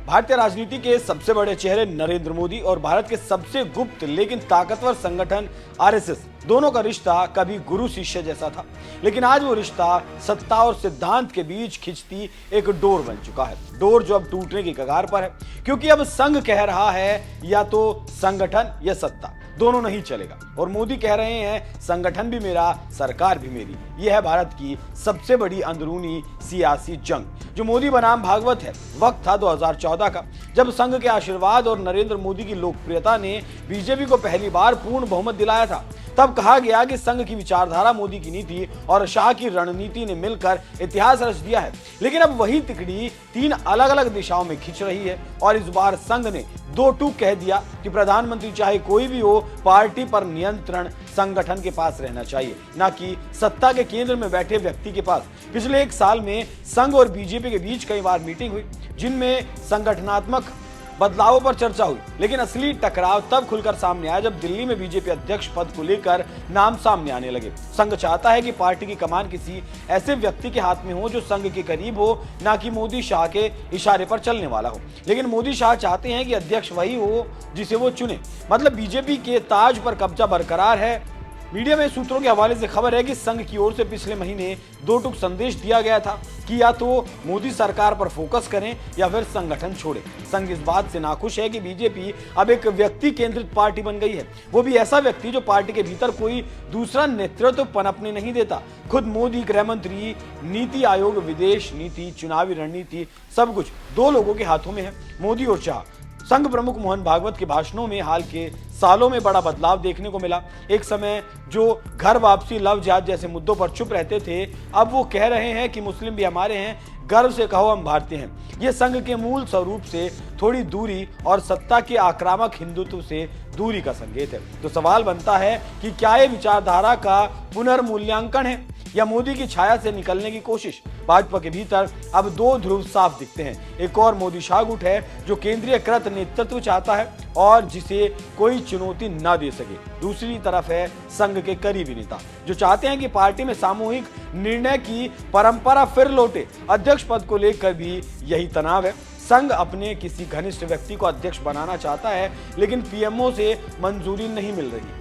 भारतीय राजनीति के सबसे बड़े चेहरे नरेंद्र मोदी और भारत के सबसे गुप्त लेकिन ताकतवर संगठन आरएसएस, दोनों का रिश्ता कभी गुरु शिष्य जैसा था, लेकिन आज वो रिश्ता सत्ता और सिद्धांत के बीच खिंचती एक डोर बन चुका है। डोर जो अब टूटने की कगार पर है, क्योंकि अब संघ कह रहा है या तो संगठन या सत्ता, दोनों नहीं चलेगा। और मोदी कह रहे हैं संगठन भी मेरा, सरकार भी मेरी। यह है भारत की सबसे बड़ी अंदरूनी सियासी जंग, जो मोदी बनाम भागवत है। वक्त था 2014 का, जब संघ के आशीर्वाद और नरेंद्र मोदी की लोकप्रियता ने बीजेपी को पहली बार पूर्ण बहुमत दिलाया था। तब कहा गया कि संघ की विचारधारा, मोदी की नीति और शाह की रणनीति ने मिलकर इतिहास रच दिया है। लेकिन अब वही तिकड़ी 3 अलग अलग दिशाओं में खिंच रही है और इस बार संघ ने 2 टूक कह दिया कि प्रधानमंत्री चाहे कोई भी हो, पार्टी पर नियंत्रण संगठन के पास रहना चाहिए, ना कि सत्ता के केंद्र में बैठे व्यक्ति के पास। पिछले 1 साल में संघ और बीजेपी के बीच कई बार मीटिंग हुई, जिनमें संगठनात्मक बदलावों पर चर्चा हुई, लेकिन असली टकराव तब खुलकर सामने आया जब दिल्ली में बीजेपी अध्यक्ष पद को लेकर नाम सामने आने लगे। संघ चाहता है कि पार्टी की कमान किसी ऐसे व्यक्ति के हाथ में हो जो संघ के करीब हो, ना कि मोदी शाह के इशारे पर चलने वाला हो। लेकिन मोदी शाह चाहते हैं कि अध्यक्ष वही हो जिसे वो चुने। मतलब बीजेपी के ताज पर कब्जा बरकरार है। मीडिया में सूत्रों के हवाले से खबर है कि संघ की ओर से पिछले महीने 2 टूक संदेश दिया गया था कि या तो मोदी सरकार पर फोकस करें या फिर संगठन छोड़ें। संघ इस बात से नाखुश है कि बीजेपी अब एक व्यक्ति केंद्रित पार्टी बन गई है, वो भी ऐसा व्यक्ति जो पार्टी के भीतर कोई दूसरा नेतृत्व पनपने नहीं देता। खुद मोदी, गृह मंत्री, नीति आयोग, विदेश नीति, चुनावी रणनीति, सब कुछ 2 लोगों के हाथों में है, मोदी और शाह। संघ प्रमुख मोहन भागवत के भाषणों में हाल के सालों में बड़ा बदलाव देखने को मिला। एक समय जो घर वापसी, लव जिहाद जैसे मुद्दों पर चुप रहते थे, अब वो कह रहे हैं कि मुस्लिम भी हमारे हैं, गर्व से कहो हम भारतीय हैं। ये संघ के मूल स्वरूप से थोड़ी दूरी और सत्ता के आक्रामक हिंदुत्व से दूरी का संकेत है। तो सवाल बनता है कि क्या ये विचारधारा का पुनर्मूल्यांकन है या मोदी की छाया से निकलने की कोशिश? भाजपा के भीतर अब 2 ध्रुव साफ दिखते हैं। एक और मोदी शाह गुट है जो केंद्रीयकृत नेतृत्व चाहता है और जिसे कोई चुनौती न दे सके। दूसरी तरफ है संघ के करीबी नेता जो चाहते हैं कि पार्टी में सामूहिक निर्णय की परंपरा फिर लौटे। अध्यक्ष पद को लेकर भी यही तनाव है। संघ अपने किसी घनिष्ठ व्यक्ति को अध्यक्ष बनाना चाहता है, लेकिन पीएमओ से मंजूरी नहीं मिल रही।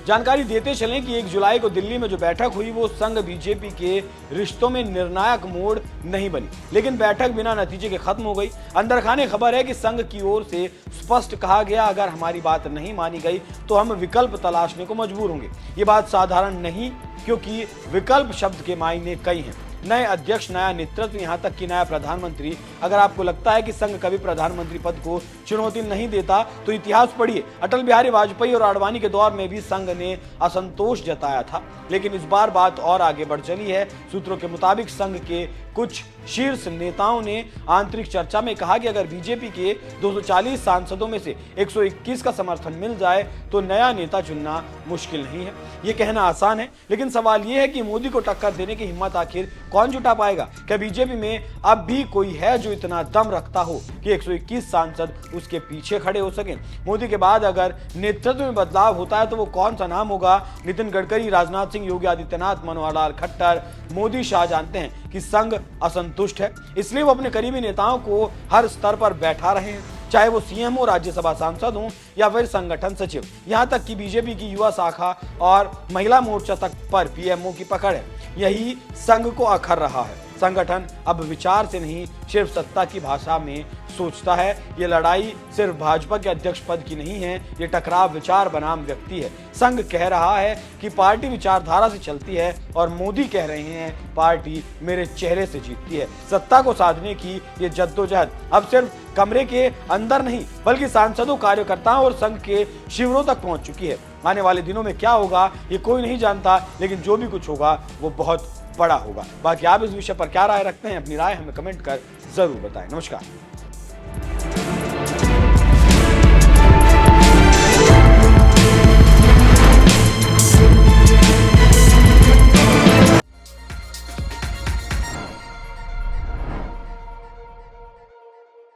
जानकारी देते चलें कि 1 जुलाई को दिल्ली में जो बैठक हुई वो संघ बीजेपी के रिश्तों में निर्णायक मोड़ नहीं बनी, लेकिन बैठक बिना नतीजे के खत्म हो गई। अंदर खाने खबर है कि संघ की ओर से स्पष्ट कहा गया, अगर हमारी बात नहीं मानी गई तो हम विकल्प तलाशने को मजबूर होंगे। ये बात साधारण नहीं, क्योंकि विकल्प शब्द के मायने कई हैं। नए अध्यक्ष, नया नेतृत्व, यहाँ तक कि नया प्रधानमंत्री। अगर आपको लगता है कि संघ कभी प्रधानमंत्री पद को चुनौती नहीं देता तो इतिहास पढ़िए। अटल बिहारी वाजपेयी और आडवाणी के दौर में भी संघ ने असंतोष जताया था, लेकिन इस बार बात और आगे बढ़ चली है। सूत्रों के मुताबिक संघ के कुछ शीर्ष नेताओं ने आंतरिक चर्चा में कहा कि अगर बीजेपी के 240 सांसदों में से 121 का समर्थन मिल जाए तो नया नेता चुनना मुश्किल नहीं है। ये कहना आसान है, लेकिन सवाल ये है कि मोदी को टक्कर देने की हिम्मत आखिर कौन जुटा पाएगा? क्या बीजेपी में अब भी कोई है जो इतना दम रखता हो कि 121 सांसद उसके पीछे खड़े हो सकें? मोदी के बाद अगर नेतृत्व में बदलाव होता है तो वो कौन सा नाम होगा? नितिन गडकरी, राजनाथ सिंह, योगी आदित्यनाथ, मनोहर लाल खट्टर, मोदी, शाह जानते हैं कि संघ असंतुष्ट है, इसलिए वो अपने करीबी नेताओं को हर स्तर पर बैठा रहे हैं, चाहे वो सीएम हो, राज्यसभा सांसद हो या फिर संगठन सचिव। यहाँ तक कि बीजेपी की युवा शाखा और महिला मोर्चा तक पर पीएमओ की पकड़ है। यही संघ को अखर रहा है। संगठन अब विचार से नहीं, सिर्फ सत्ता की भाषा में सोचता है। ये लड़ाई सिर्फ भाजपा के अध्यक्ष पद की नहीं है, ये टकराव विचार बनाम व्यक्ति है। संघ कह रहा है कि पार्टी विचारधारा से चलती है और मोदी कह रहे हैं पार्टी मेरे चेहरे से जीतती है। सत्ता को साधने की ये जद्दोजहद अब सिर्फ कमरे के अंदर नहीं, बल्कि सांसदों, कार्यकर्ताओं और संघ के शिविरों तक पहुंच चुकी है। आने वाले दिनों में क्या होगा ये कोई नहीं जानता, लेकिन जो भी कुछ होगा वो बहुत बड़ा होगा। बाकी आप इस विषय पर क्या राय रखते हैं? अपनी राय हमें कमेंट कर जरूर बताएं। नमस्कार।